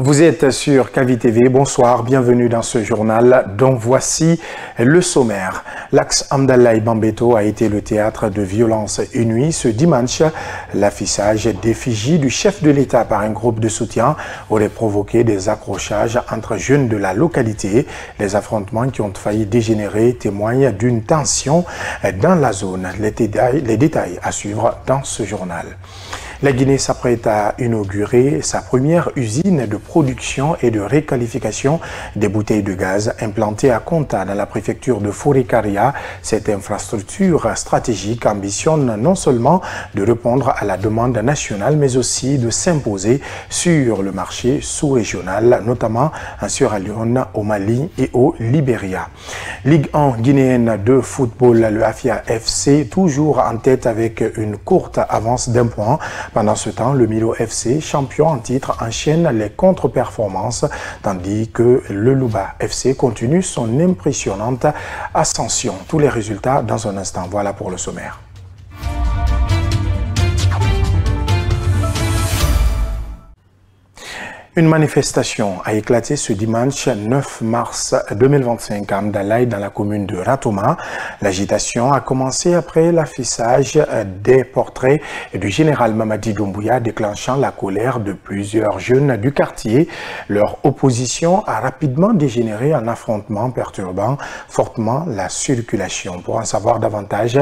Vous êtes sur Kavi TV, bonsoir, bienvenue dans ce journal dont voici le sommaire. L'axe Hamdallah Bambeto a été le théâtre de violences inouïes ce dimanche. L'affichage d'effigie du chef de l'État par un groupe de soutien aurait provoqué des accrochages entre jeunes de la localité. Les affrontements qui ont failli dégénérer témoignent d'une tension dans la zone. Les détails à suivre dans ce journal. La Guinée s'apprête à inaugurer sa première usine de production et de réqualification des bouteilles de gaz implantée à Konta dans la préfecture de Forêt-Karia. Cette infrastructure stratégique ambitionne non seulement de répondre à la demande nationale, mais aussi de s'imposer sur le marché sous-régional, notamment en Sierra Leone, au Mali et au Libéria. Ligue 1 guinéenne de football, le Afia FC, toujours en tête avec une courte avance d'un point. Pendant ce temps, le Milo FC, champion en titre, enchaîne les contre-performances, tandis que le Louba FC continue son impressionnante ascension. Tous les résultats dans un instant. Voilà pour le sommaire. Une manifestation a éclaté ce dimanche 9 mars 2025 à Hamdallah dans la commune de Ratoma. L'agitation a commencé après l'affichage des portraits du général Mamadi Doumbouya déclenchant la colère de plusieurs jeunes du quartier. Leur opposition a rapidement dégénéré en affrontement perturbant fortement la circulation. Pour en savoir davantage,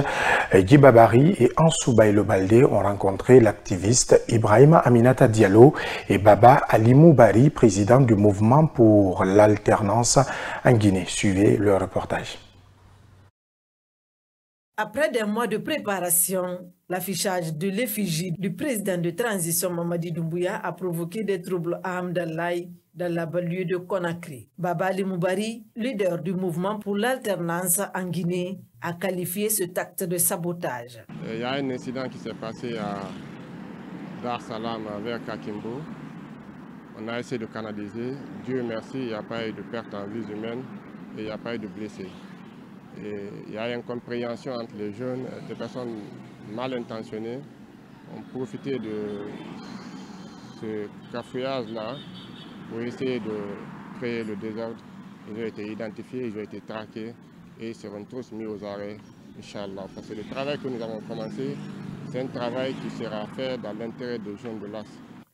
Guy Babari et Ansou Bailo Baldé ont rencontré l'activiste Ibrahima Aminata Diallo et Baba Ali Moubari, président du mouvement pour l'alternance en Guinée. Suivez le reportage. Après des mois de préparation, l'affichage de l'effigie du président de transition Mamadi Doumbouya a provoqué des troubles à Hamdallah dans la banlieue de Conakry. Baba Ali Moubari, leader du mouvement pour l'alternance en Guinée, a qualifié cet acte de sabotage. Il y a un incident qui s'est passé à Dar Salam vers Kakimbo. On a essayé de canaliser. Dieu merci, il n'y a pas eu de perte en vie humaine et il n'y a pas eu de blessés. Et il y a une incompréhension entre les jeunes, des personnes mal intentionnées ont profité de ce cafouillage-là pour essayer de créer le désordre. Ils ont été identifiés, ils ont été traqués et ils seront tous mis aux arrêts, Inch'Allah. Parce que le travail que nous avons commencé, c'est un travail qui sera fait dans l'intérêt des jeunes de l'As.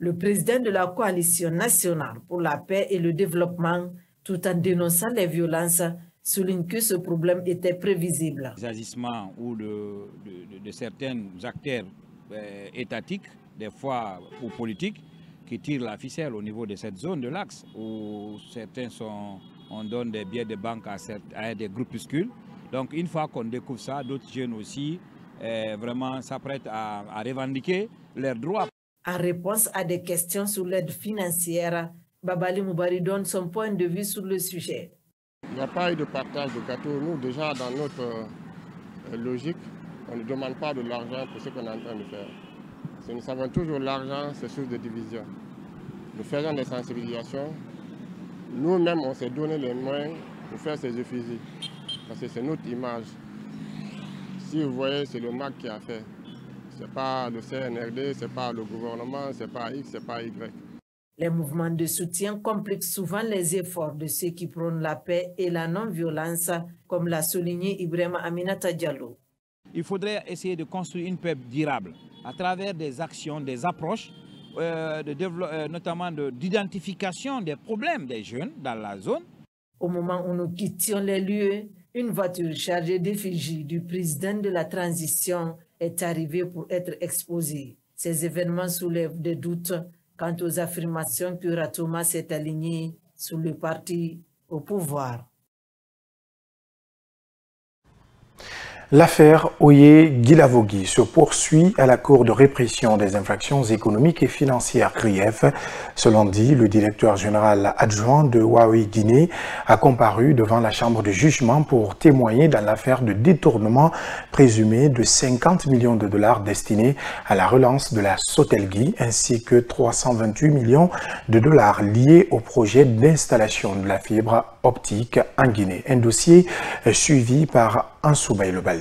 Le président de la coalition nationale pour la paix et le développement, tout en dénonçant les violences, souligne que ce problème était prévisible. Les agissements ou de certains acteurs étatiques, des fois ou politiques, qui tirent la ficelle au niveau de cette zone de l'axe, où certains on donne des billets de banque à des groupuscules. Donc une fois qu'on découvre ça, d'autres jeunes aussi vraiment s'apprêtent à revendiquer leurs droits. En réponse à des questions sur l'aide financière, Baba Ali Moubari donne son point de vue sur le sujet. Il n'y a pas eu de partage de gâteau. Nous, déjà, dans notre logique, on ne demande pas de l'argent pour ce qu'on est en train de faire. Parce que nous savons toujours l'argent, c'est source de division. Nous faisons des sensibilisations. Nous-mêmes, on s'est donné les moyens pour faire ces effigies. Parce que c'est notre image. Si vous voyez, c'est le MAC qui a fait. Ce n'est pas le CNRD, ce n'est pas le gouvernement, ce n'est pas X, ce n'est pas Y. Les mouvements de soutien compliquent souvent les efforts de ceux qui prônent la paix et la non-violence, comme l'a souligné Ibrahima Aminata Diallo. Il faudrait essayer de construire une paix durable à travers des actions, des approches, notamment d'identification des problèmes des jeunes dans la zone. Au moment où nous quittions les lieux, une voiture chargée d'effigies du président de la transition est arrivée pour être exposée. Ces événements soulèvent des doutes quant aux affirmations que Ratoma s'est aligné sur le parti au pouvoir. L'affaire Oye-Guilavogui se poursuit à la Cour de répression des infractions économiques et financières CRIEF. Selon dit, le directeur général adjoint de Huawei Guinée a comparu devant la chambre de jugement pour témoigner dans l'affaire de détournement présumé de 50 millions de dollars destinés à la relance de la Sotelgui ainsi que 328 millions de dollars liés au projet d'installation de la fibre optique en Guinée. Un dossier suivi par Ansou Bailo Baldé.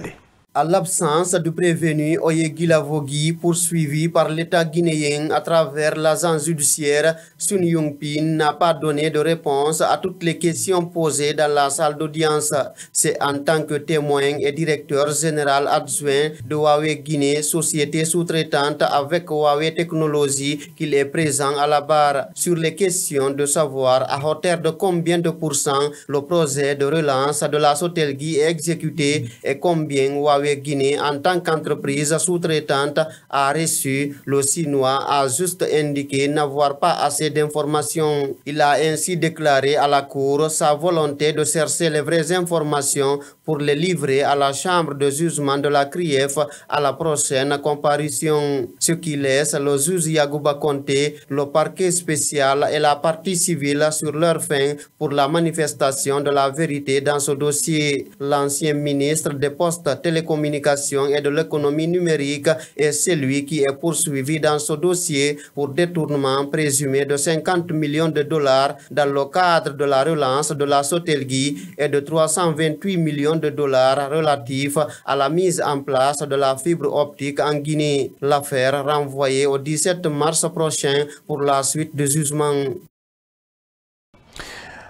À l'absence de prévenu Oyegui Lavogui, poursuivi par l'État guinéen à travers l'agence judiciaire, Sun Yungpin n'a pas donné de réponse à toutes les questions posées dans la salle d'audience. C'est en tant que témoin et directeur général adjoint de Huawei Guinée, société sous-traitante avec Huawei Technologies, qu'il est présent à la barre sur les questions de savoir à hauteur de combien de pourcents le projet de relance de la Sotelgui est exécuté et combien Huawei Guinée en tant qu'entreprise sous-traitante a reçu. Le Chinois a juste indiqué n'avoir pas assez d'informations. Il a ainsi déclaré à la Cour sa volonté de chercher les vraies informations pour les livrer à la chambre de jugement de la CRIEF à la prochaine comparution. Ce qui laisse le juge Yagouba Konté, le parquet spécial et la partie civile sur leur faim pour la manifestation de la vérité dans ce dossier. L'ancien ministre des Postes, Télécommunications et de l'économie numérique est celui qui est poursuivi dans ce dossier pour détournement présumé de 50 millions de dollars dans le cadre de la relance de la Sotelgui et de 328 millions de dollars relatifs à la mise en place de la fibre optique en Guinée. L'affaire renvoyée au 17 mars prochain pour la suite du jugement.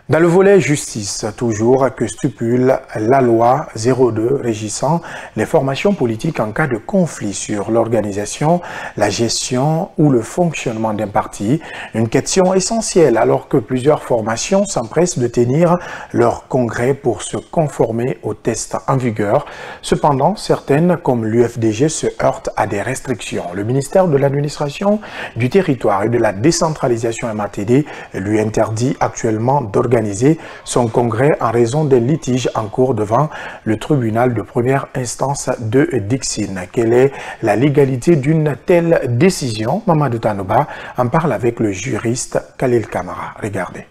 Dans le volet justice, toujours que stipule la loi 02 régissant les formations politiques en cas de conflit sur l'organisation, la gestion ou le fonctionnement d'un parti, une question essentielle alors que plusieurs formations s'empressent de tenir leur congrès pour se conformer aux tests en vigueur. Cependant, certaines, comme l'UFDG, se heurtent à des restrictions. Le ministère de l'Administration du Territoire et de la Décentralisation MATD lui interdit actuellement d'organiser son congrès en raison des litiges en cours devant le tribunal de première instance de Dixine. Quelle est la légalité d'une telle décision? Mamadou Tanouba en parle avec le juriste Khalil Kamara. Regardez.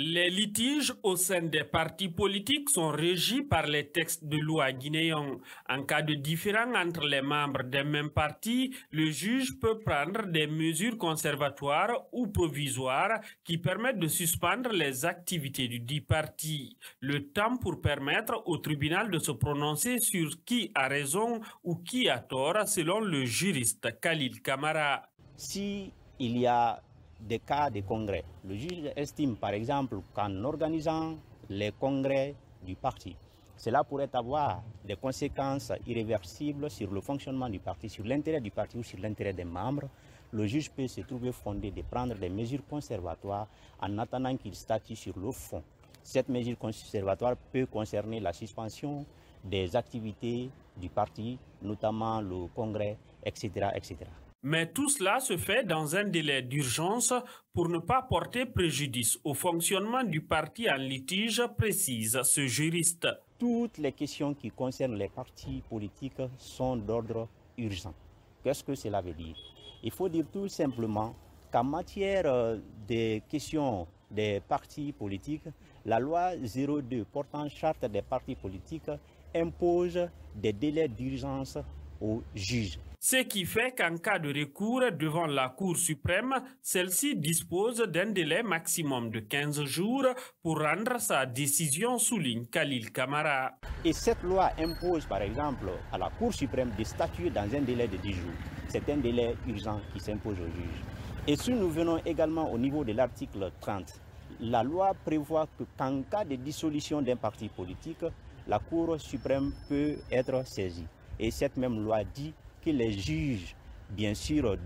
Les litiges au sein des partis politiques sont régis par les textes de loi guinéens. En cas de différend entre les membres d'un même parti, le juge peut prendre des mesures conservatoires ou provisoires qui permettent de suspendre les activités du dit parti. Le temps pour permettre au tribunal de se prononcer sur qui a raison ou qui a tort, selon le juriste Khalil Kamara. Si il y a des cas de congrès, le juge estime par exemple qu'en organisant les congrès du parti, cela pourrait avoir des conséquences irréversibles sur le fonctionnement du parti, sur l'intérêt du parti ou sur l'intérêt des membres, le juge peut se trouver fondé de prendre des mesures conservatoires en attendant qu'il statue sur le fond. Cette mesure conservatoire peut concerner la suspension des activités du parti, notamment le congrès, etc., etc. Mais tout cela se fait dans un délai d'urgence pour ne pas porter préjudice au fonctionnement du parti en litige, précise ce juriste. Toutes les questions qui concernent les partis politiques sont d'ordre urgent. Qu'est-ce que cela veut dire? Il faut dire tout simplement qu'en matière des questions des partis politiques, la loi 02 portant charte des partis politiques impose des délais d'urgence aux juges. Ce qui fait qu'en cas de recours devant la Cour suprême, celle-ci dispose d'un délai maximum de 15 jours pour rendre sa décision, souligne Khalil Kamara. Et cette loi impose par exemple à la Cour suprême de statuer dans un délai de 10 jours. C'est un délai urgent qui s'impose au juge. Et si nous venons également au niveau de l'article 30, la loi prévoit qu'en cas de dissolution d'un parti politique, la Cour suprême peut être saisie. Et cette même loi dit que les juges, bien sûr,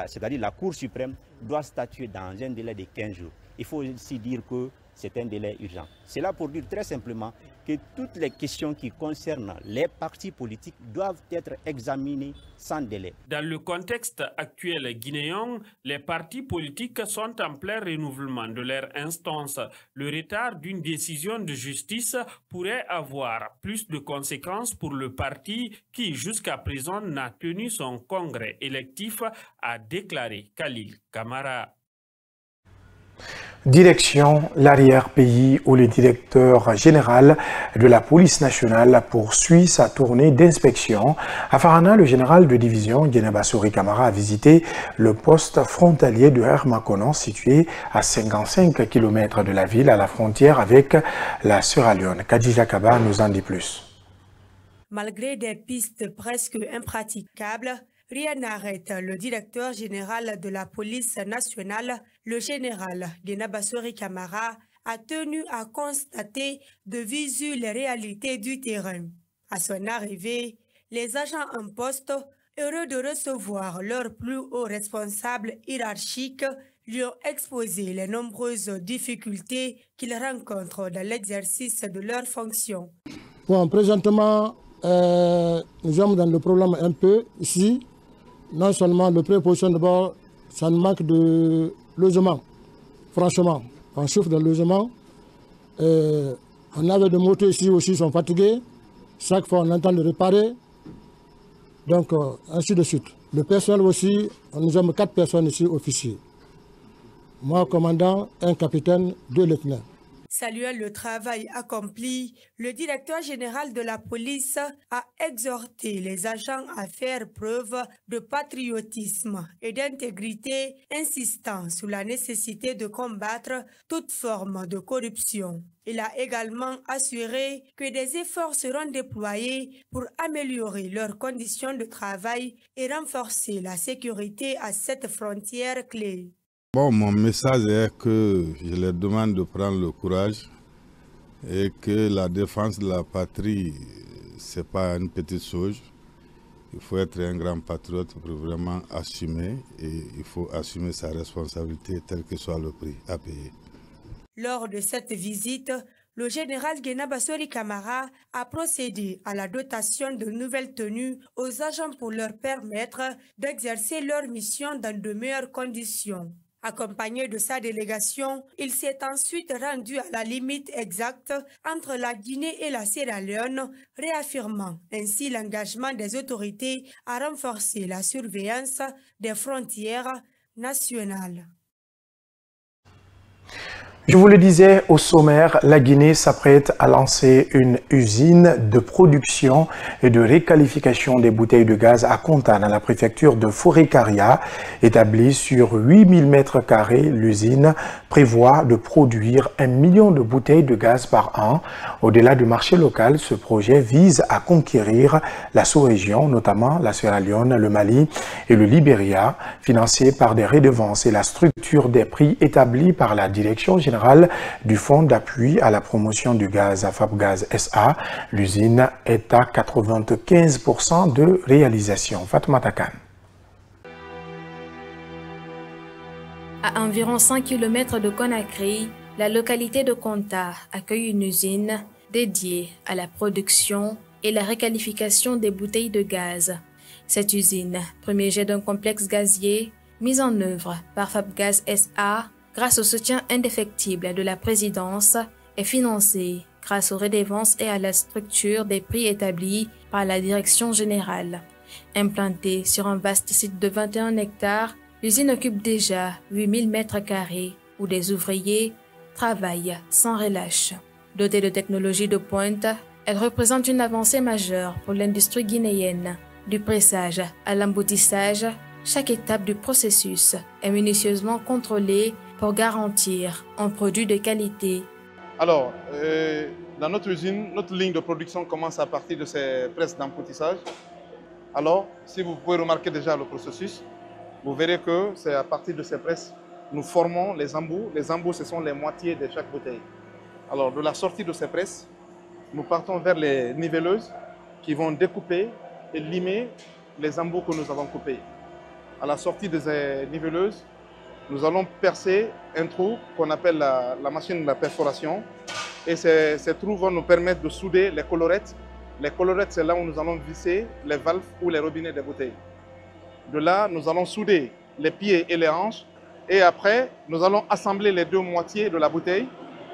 c'est-à-dire la Cour suprême, doit statuer dans un délai de 15 jours. Il faut aussi dire que c'est un délai urgent. C'est là pour dire très simplement que toutes les questions qui concernent les partis politiques doivent être examinées sans délai. Dans le contexte actuel guinéen, les partis politiques sont en plein renouvellement de leur instance. Le retard d'une décision de justice pourrait avoir plus de conséquences pour le parti qui, jusqu'à présent, n'a tenu son congrès électif, a déclaré Khalil Kamara. Direction l'arrière-pays où le directeur général de la police nationale poursuit sa tournée d'inspection. À Farana, le général de division Guéné-Bassouri Camara a visité le poste frontalier de Hermakonon situé à 55 km de la ville à la frontière avec la Sierra Leone. Kadija Kaba nous en dit plus. Malgré des pistes presque impraticables, rien n'arrête le directeur général de la police nationale, le général Guénabassori Camara, a tenu à constater de visu les réalités du terrain. À son arrivée, les agents en poste, heureux de recevoir leurs plus hauts responsables hiérarchiques, lui ont exposé les nombreuses difficultés qu'ils rencontrent dans l'exercice de leurs fonctions. Bon, présentement, nous sommes dans le problème un peu ici. Non seulement le préposition d'abord, ça nous manque de logement. Franchement, on souffre de logement. On avait des motos ici aussi, sont fatigués. Chaque fois, on entend de réparer. Donc, ainsi de suite. Le personnel aussi, nous sommes 4 personnes ici, officiers. Moi, commandant, un capitaine, 2 lieutenants. Saluant le travail accompli, le directeur général de la police a exhorté les agents à faire preuve de patriotisme et d'intégrité, insistant sur la nécessité de combattre toute forme de corruption. Il a également assuré que des efforts seront déployés pour améliorer leurs conditions de travail et renforcer la sécurité à cette frontière clé. Bon, mon message est que je leur demande de prendre le courage et que la défense de la patrie, ce n'est pas une petite chose. Il faut être un grand patriote pour vraiment assumer et il faut assumer sa responsabilité tel que soit le prix à payer. Lors de cette visite, le général Guénabassori Camara a procédé à la dotation de nouvelles tenues aux agents pour leur permettre d'exercer leur mission dans de meilleures conditions. Accompagné de sa délégation, il s'est ensuite rendu à la limite exacte entre la Guinée et la Sierra Leone, réaffirmant ainsi l'engagement des autorités à renforcer la surveillance des frontières nationales. Je vous le disais au sommaire, la Guinée s'apprête à lancer une usine de production et de réqualification des bouteilles de gaz à Konta dans la préfecture de Forêt-Karia. Établie sur 8000 m², l'usine prévoit de produire 1 million de bouteilles de gaz par an. Au-delà du marché local, ce projet vise à conquérir la sous-région, notamment la Sierra Leone, le Mali et le Libéria, financé par des redevances et la structure des prix établie par la Direction générale du Fonds d'appui à la promotion du gaz à Fabgaz SA. L'usine est à 95% de réalisation. Fatoumata Kane. À environ 100 km de Conakry, la localité de Konta accueille une usine dédiée à la production et la réqualification des bouteilles de gaz. Cette usine, premier jet d'un complexe gazier, mise en œuvre par Fabgaz SA, grâce au soutien indéfectible de la présidence, est financée grâce aux redevances et à la structure des prix établis par la direction générale. Implantée sur un vaste site de 21 hectares, l'usine occupe déjà 8000 m² où des ouvriers travaillent sans relâche. Dotée de technologies de pointe, elle représente une avancée majeure pour l'industrie guinéenne. Du pressage à l'emboutissage, chaque étape du processus est minutieusement contrôlée pour garantir un produit de qualité. Alors, dans notre usine, notre ligne de production commence à partir de ces presses d'emboutissage. Alors, si vous pouvez remarquer déjà le processus, vous verrez que c'est à partir de ces presses, nous formons les embouts. Les embouts, ce sont les moitiés de chaque bouteille. Alors, de la sortie de ces presses, nous partons vers les nivelleuses qui vont découper et limer les embouts que nous avons coupés. À la sortie de ces nivelleuses, nous allons percer un trou qu'on appelle la machine de la perforation. Et ces trous vont nous permettre de souder les colorettes. Les colorettes, c'est là où nous allons visser les valves ou les robinets des bouteilles. De là, nous allons souder les pieds et les hanches. Et après, nous allons assembler les deux moitiés de la bouteille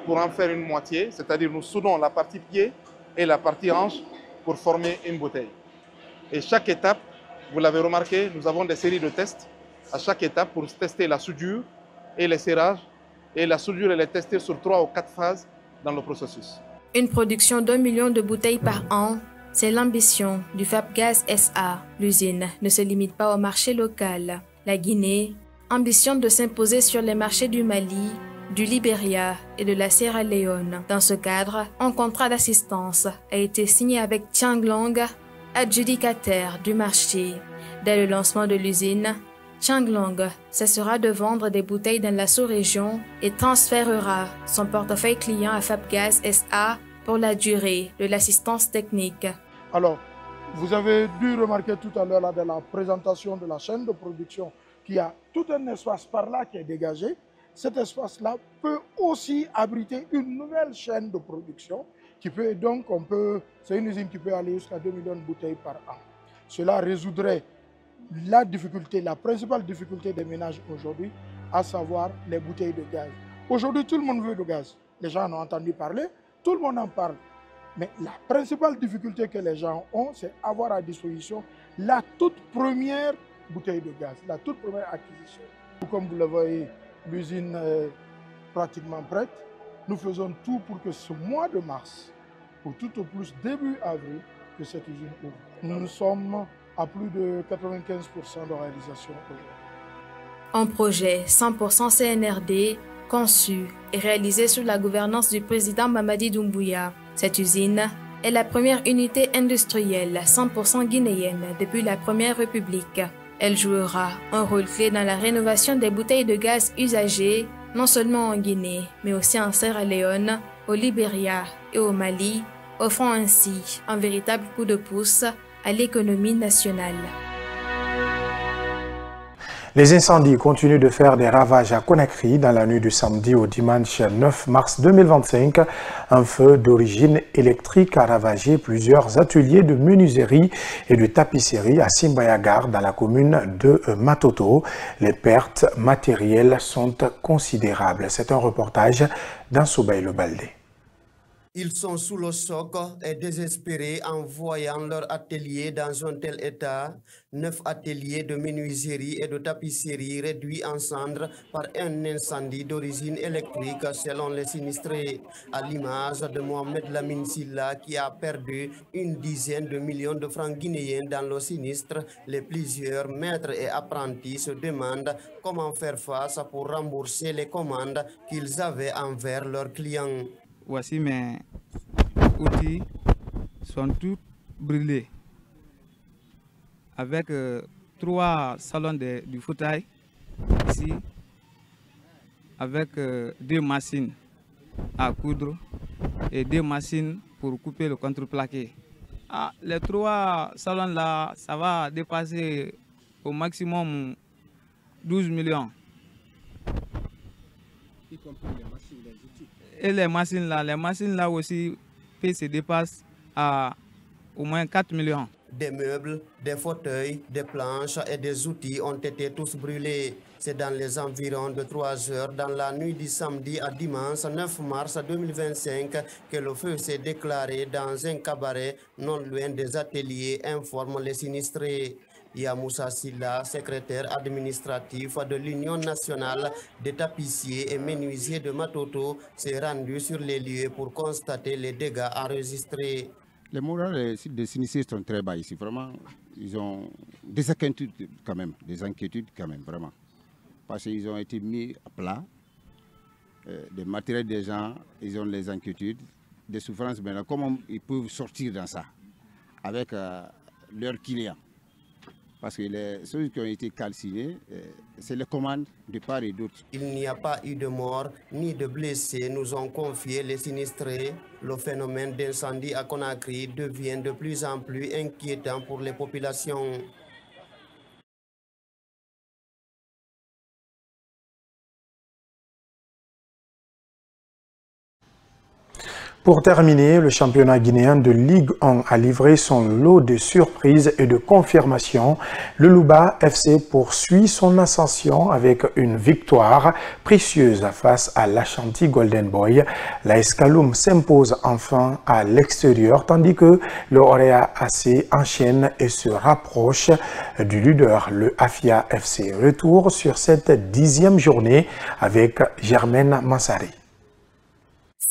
pour en faire une moitié. C'est-à-dire nous soudons la partie pied et la partie hanche pour former une bouteille. Et chaque étape, vous l'avez remarqué, nous avons des séries de tests à chaque étape pour tester la soudure et les serrages. Et la soudure, elle est testée sur 3 ou 4 phases dans le processus. Une production d'1 million de bouteilles par an, c'est l'ambition du Fabgaz SA. L'usine ne se limite pas au marché local. La Guinée ambitionne de s'imposer sur les marchés du Mali, du Libéria et de la Sierra Leone. Dans ce cadre, un contrat d'assistance a été signé avec Changlong, adjudicataire du marché. Dès le lancement de l'usine, Changlong cessera de vendre des bouteilles dans la sous-région et transférera son portefeuille client à Fabgaz SA pour la durée de l'assistance technique. Alors, vous avez dû remarquer tout à l'heure dans la présentation de la chaîne de production qu'il y a tout un espace par là qui est dégagé. Cet espace-là peut aussi abriter une nouvelle chaîne de production qui peut donc, c'est une usine qui peut aller jusqu'à 2 millions de bouteilles par an. Cela résoudrait la difficulté, la principale difficulté des ménages aujourd'hui, à savoir les bouteilles de gaz. Aujourd'hui, tout le monde veut de gaz. Les gens en ont entendu parler, tout le monde en parle. Mais la principale difficulté que les gens ont, c'est avoir à disposition la toute première bouteille de gaz, la toute première acquisition. Comme vous le voyez, l'usine est pratiquement prête. Nous faisons tout pour que ce mois de mars, ou tout au plus début avril, que cette usine ouvre. Nous sommes à plus de 95% de réalisation aujourd'hui. Un projet 100% CNRD, conçu et réalisé sous la gouvernance du président Mamadi Doumbouya. Cette usine est la première unité industrielle 100% guinéenne depuis la Première République. Elle jouera un rôle clé dans la rénovation des bouteilles de gaz usagées, non seulement en Guinée, mais aussi en Sierra Leone, au Libéria et au Mali, offrant ainsi un véritable coup de pouce à l'économie nationale. Les incendies continuent de faire des ravages à Conakry dans la nuit du samedi au dimanche 9 mars 2025. Un feu d'origine électrique a ravagé plusieurs ateliers de menuiserie et de tapisserie à Simbayagar dans la commune de Matoto. Les pertes matérielles sont considérables. C'est un reportage d'Ansoubaï Le Baldé. Ils sont sous le choc et désespérés en voyant leur atelier dans un tel état. 9 ateliers de menuiserie et de tapisserie réduits en cendres par un incendie d'origine électrique selon les sinistrés. À l'image de Mohamed Lamine Silla qui a perdu une dizaine de millions de francs guinéens dans le sinistre, les plusieurs maîtres et apprentis se demandent comment faire face pour rembourser les commandes qu'ils avaient envers leurs clients. Voici mes outils, sont tous brûlés. Avec 3 salons du fauteuil ici, avec 2 machines à coudre et 2 machines pour couper le contreplaqué. Les 3 salons là, ça va dépasser au maximum 12 millions. Y compris les machines, les outils. Et les machines là aussi se dépassent à au moins 4 millions. Des meubles, des fauteuils, des planches et des outils ont été tous brûlés. C'est dans les environs de 3 heures dans la nuit du samedi à dimanche 9 mars 2025 que le feu s'est déclaré dans un cabaret non loin des ateliers, informent les sinistrés. Yamoussa Silla, secrétaire administratif de l'Union nationale des tapissiers et menuisiers de Matoto, s'est rendu sur les lieux pour constater les dégâts enregistrés. Les morales des sinistrés sont très bas ici, vraiment. Ils ont des inquiétudes quand même, vraiment. Parce qu'ils ont été mis à plat. Des matériels des gens, ils ont les inquiétudes, des souffrances. Maintenant, comment ils peuvent sortir dans ça avec leurs clients? Parce que les choses qui ont été calcinées, c'est les commandes de part et d'autre. Il n'y a pas eu de morts ni de blessés, nous ont confié les sinistrés. Le phénomène d'incendie à Conakry devient de plus en plus inquiétant pour les populations. Pour terminer, le championnat guinéen de Ligue 1 a livré son lot de surprises et de confirmations. Le Louba FC poursuit son ascension avec une victoire précieuse face à l'Ashanti Golden Boy. La Escaloum s'impose enfin à l'extérieur, tandis que le Orea AC enchaîne et se rapproche du leader, le Afia FC. Retour sur cette 10e journée avec Germaine Massari.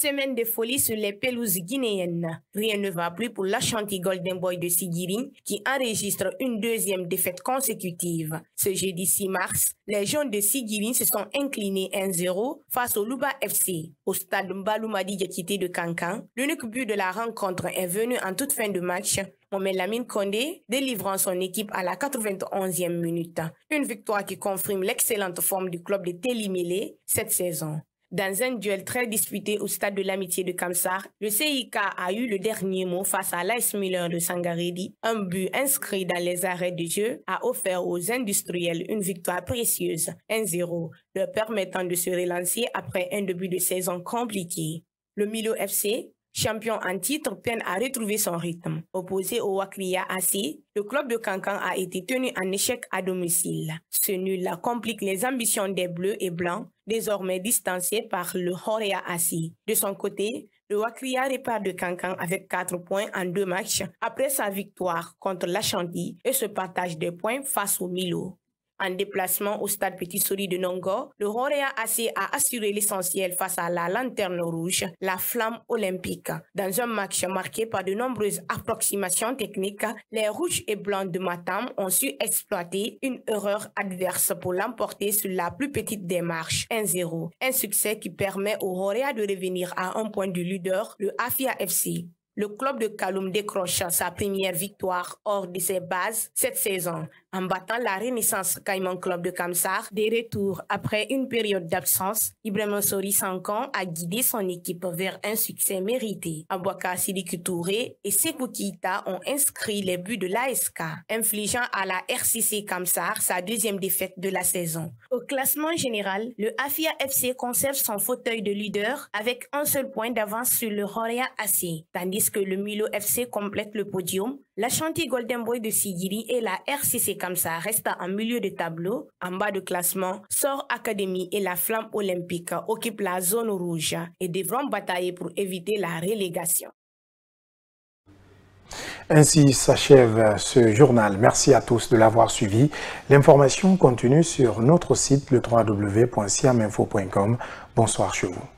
Semaine de folie sur les pelouses guinéennes. Rien ne va plus pour l'Ashanti Golden Boy de Sigiri qui enregistre une deuxième défaite consécutive. Ce jeudi 6 mars, les jaunes de Sigiri se sont inclinés 1-0 face au Luba FC. Au stade Mbaloumadi Diakité de Kankan, l'unique but de la rencontre est venu en toute fin de match. Mohamed Lamine Condé délivrant son équipe à la 91e minute. Une victoire qui confirme l'excellente forme du club de Télimélé cette saison. Dans un duel très disputé au stade de l'Amitié de Kamsar, le CIK a eu le dernier mot face à l'AS Miller de Sangaredi. Un but inscrit dans les arrêts de jeu a offert aux industriels une victoire précieuse, 1-0, leur permettant de se relancer après un début de saison compliqué. Le Milo FC, champion en titre, peine à retrouver son rythme. Opposé au Wakria AC, le club de Kankan a été tenu en échec à domicile. Ce nul complique les ambitions des Bleus et Blancs, désormais distanciés par le Horea AC. De son côté, le Wakria repart de Kankan avec 4 points en 2 matchs après sa victoire contre l'Ashanti et se partage des points face au Milo. En déplacement au stade Petit Sori de Nongo, le Horea AC a assuré l'essentiel face à la lanterne rouge, la flamme olympique. Dans un match marqué par de nombreuses approximations techniques, les rouges et blancs de Matam ont su exploiter une erreur adverse pour l'emporter sur la plus petite des marches, 1-0. Un succès qui permet au Horea de revenir à un point du leader, le Afia FC. Le club de Kaloum décroche sa première victoire hors de ses bases cette saison, en battant la Renaissance Caïman Club de Kamsar. Des retours après une période d'absence, Ibrahima Sori Sankan a guidé son équipe vers un succès mérité. Abouaka Sidiki Touré et Sekou Keita ont inscrit les buts de l'ASK, infligeant à la RCC Kamsar sa deuxième défaite de la saison. Au classement général, le Afia FC conserve son fauteuil de leader avec un seul point d'avance sur le Horea AC, tandis que le Milo FC complète le podium. L'Ashanti Golden Boy de Sigiri et la RCC Kamsar restent en milieu de tableau. En bas de classement, Sor Academy et la Flamme Olympique occupent la zone rouge et devront batailler pour éviter la relégation. Ainsi s'achève ce journal. Merci à tous de l'avoir suivi. L'information continue sur notre site le www.siaminfo.com. Bonsoir chez vous.